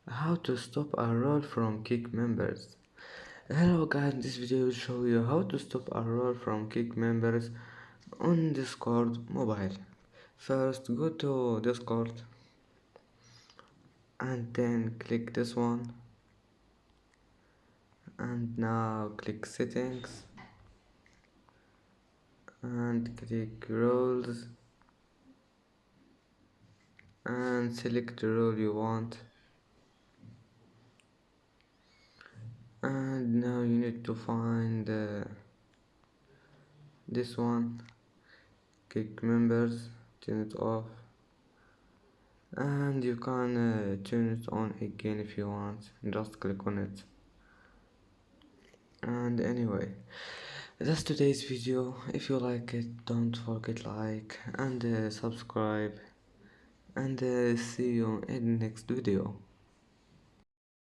How to stop a role from kick members. Hello guys, this video will show you how to stop a role from kick members on Discord mobile. First go to Discord and then click this one, and now click settings and click roles and select the role you want, and now you need to find this one, kick members, turn it off, and you can turn it on again if you want. Just click on it. And anyway, that's today's video. If you like it, don't forget like and subscribe, and see you in the next video.